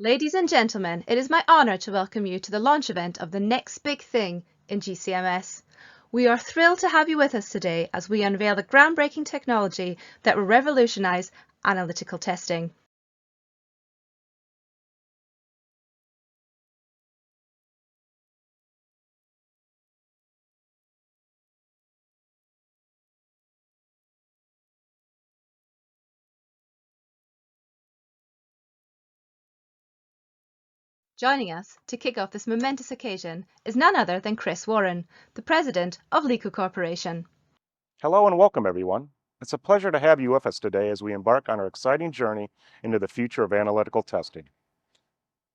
Ladies and gentlemen, it is my honor to welcome you to the launch event of the next big thing in GCMS. We are thrilled to have you with us today as we unveil the groundbreaking technology that will revolutionize analytical testing. Joining us to kick off this momentous occasion is none other than Chris Warren, the president of LICO Corporation. Hello and welcome, everyone. It's a pleasure to have you with us today as we embark on our exciting journey into the future of analytical testing.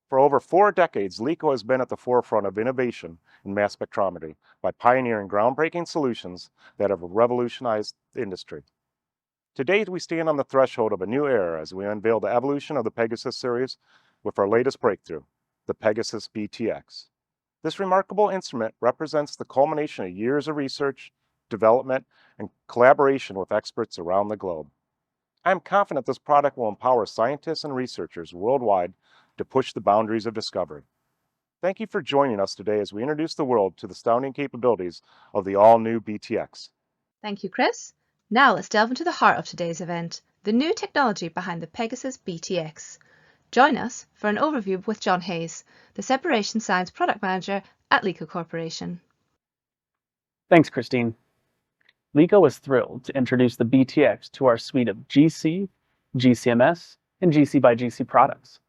For over 4 decades, LICO has been at the forefront of innovation in mass spectrometry by pioneering groundbreaking solutions that have revolutionized the industry. Today, we stand on the threshold of a new era as we unveil the evolution of the Pegasus series with our latest breakthrough, the Pegasus BTX. This remarkable instrument represents the culmination of years of research, development, and collaboration with experts around the globe. I am confident this product will empower scientists and researchers worldwide to push the boundaries of discovery. Thank you for joining us today as we introduce the world to the astounding capabilities of the all-new BTX. Thank you, Chris. Now let's delve into the heart of today's event, the new technology behind the Pegasus BTX. Join us for an overview with John Hayes, the Separation Science Product Manager at LICO Corporation. Thanks, Christine. LICO is thrilled to introduce the BTX to our suite of GC, GCMS, and GC by GC products.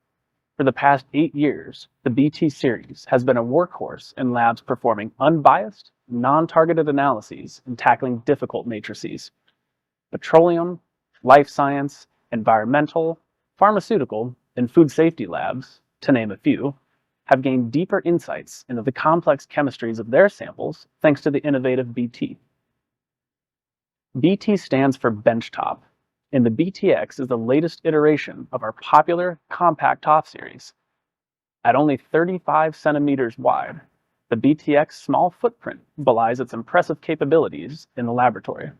For the past 8 years, the BT series has been a workhorse in labs performing unbiased, non-targeted analyses and tackling difficult matrices. Petroleum, life science, environmental, pharmaceutical, and food safety labs, to name a few, have gained deeper insights into the complex chemistries of their samples thanks to the innovative BT. BT stands for benchtop, and the BTX is the latest iteration of our popular compact top series. At only 35 centimeters wide, the BTX small footprint belies its impressive capabilities in the laboratory.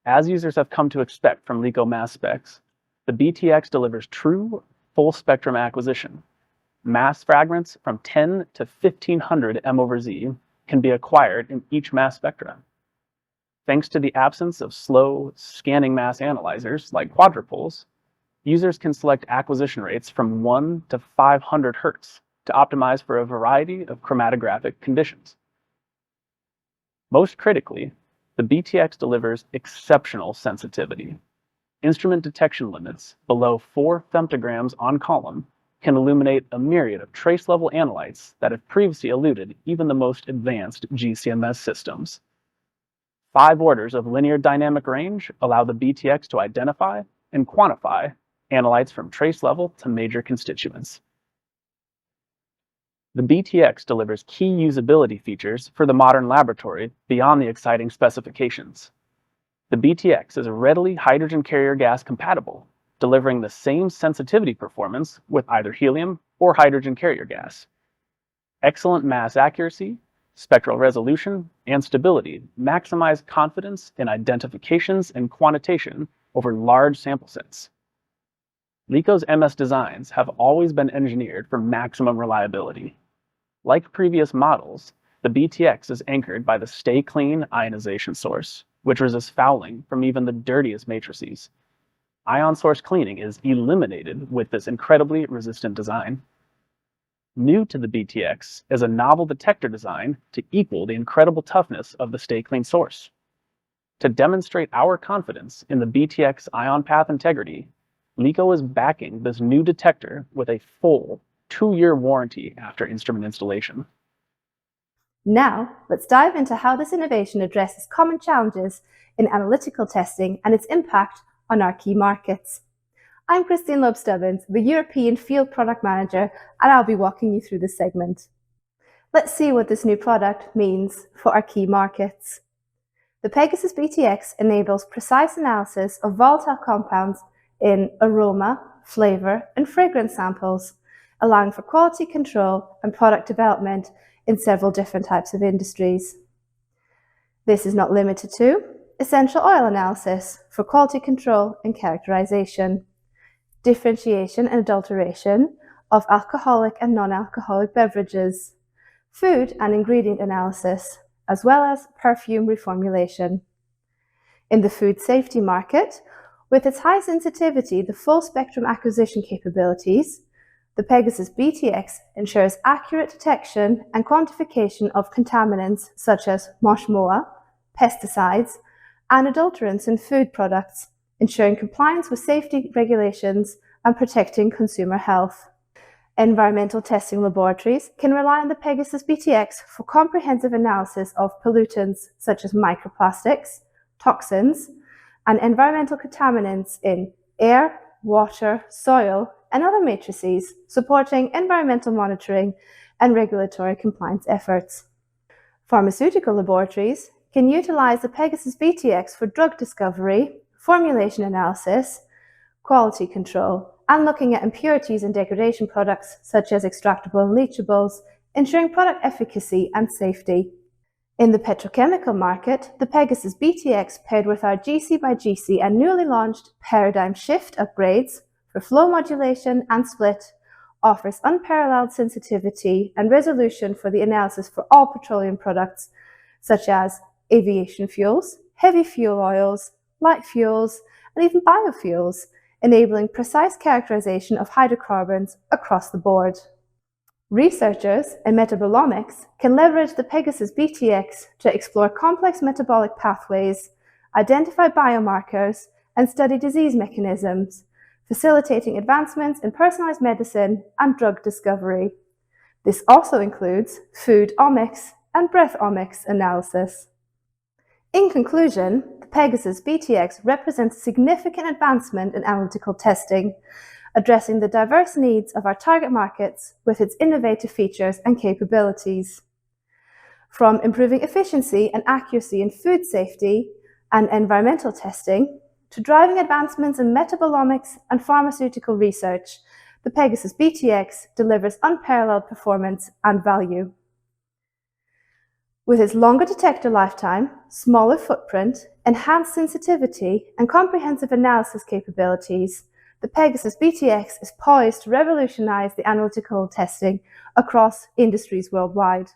As users have come to expect from LICO mass specs, the BTX delivers true full spectrum acquisition. Mass fragments from 10 to 1500 m/z can be acquired in each mass spectra. Thanks to the absence of slow scanning mass analyzers like quadrupoles, users can select acquisition rates from 1 to 500 Hz to optimize for a variety of chromatographic conditions. Most critically, the BTX delivers exceptional sensitivity. Instrument detection limits below 4 femtograms on column can illuminate a myriad of trace-level analytes that have previously eluded even the most advanced GCMS systems. 5 orders of linear dynamic range allow the BTX to identify and quantify analytes from trace level to major constituents. The BTX delivers key usability features for the modern laboratory beyond the exciting specifications. The BTX is readily hydrogen carrier gas compatible, delivering the same sensitivity performance with either helium or hydrogen carrier gas. Excellent mass accuracy, spectral resolution, and stability maximize confidence in identifications and quantitation over large sample sets. LICO's MS designs have always been engineered for maximum reliability. Like previous models, the BTX is anchored by the Stay Clean ionization source, which resists fouling from even the dirtiest matrices. Ion source cleaning is eliminated with this incredibly resistant design. New to the BTX is a novel detector design to equal the incredible toughness of the Stay Clean source. To demonstrate our confidence in the BTX ion path integrity, LICO is backing this new detector with a full 2-year warranty after instrument installation. Now, let's dive into how this innovation addresses common challenges in analytical testing and its impact on our key markets. I'm Christine Loeb-Stubbins, the European Field Product Manager, and I'll be walking you through this segment. Let's see what this new product means for our key markets. The Pegasus BTX enables precise analysis of volatile compounds in aroma, flavor, and fragrance samples, allowing for quality control and product development in several different types of industries. This is not limited to essential oil analysis for quality control and characterization, differentiation and adulteration of alcoholic and non-alcoholic beverages, food and ingredient analysis, as well as perfume reformulation. In the food safety market, with its high sensitivity to full spectrum acquisition capabilities, the Pegasus BTX ensures accurate detection and quantification of contaminants such as moshmoa, pesticides, and adulterants in food products, ensuring compliance with safety regulations and protecting consumer health. Environmental testing laboratories can rely on the Pegasus BTX for comprehensive analysis of pollutants such as microplastics, toxins, and environmental contaminants in air, water, soil, and other matrices, supporting environmental monitoring and regulatory compliance efforts. Pharmaceutical laboratories can utilize the Pegasus BTX for drug discovery, formulation analysis, quality control, and looking at impurities in degradation products such as extractable and leachables, ensuring product efficacy and safety. In the petrochemical market, the Pegasus BTX, paired with our GC by GC and newly launched paradigm shift upgrades for flow modulation and split, offers unparalleled sensitivity and resolution for the analysis for all petroleum products such as aviation fuels, heavy fuel oils, light fuels, and even biofuels, enabling precise characterization of hydrocarbons across the board. Researchers in metabolomics can leverage the Pegasus BTX to explore complex metabolic pathways, identify biomarkers, and study disease mechanisms, facilitating advancements in personalized medicine and drug discovery. This also includes food omics and breath omics analysis. In conclusion, the Pegasus BTX represents a significant advancement in analytical testing, addressing the diverse needs of our target markets with its innovative features and capabilities. From improving efficiency and accuracy in food safety and environmental testing, to driving advancements in metabolomics and pharmaceutical research, the Pegasus BTX delivers unparalleled performance and value. With its longer detector lifetime, smaller footprint, enhanced sensitivity, and comprehensive analysis capabilities, the Pegasus BTX is poised to revolutionize the analytical testing across industries worldwide.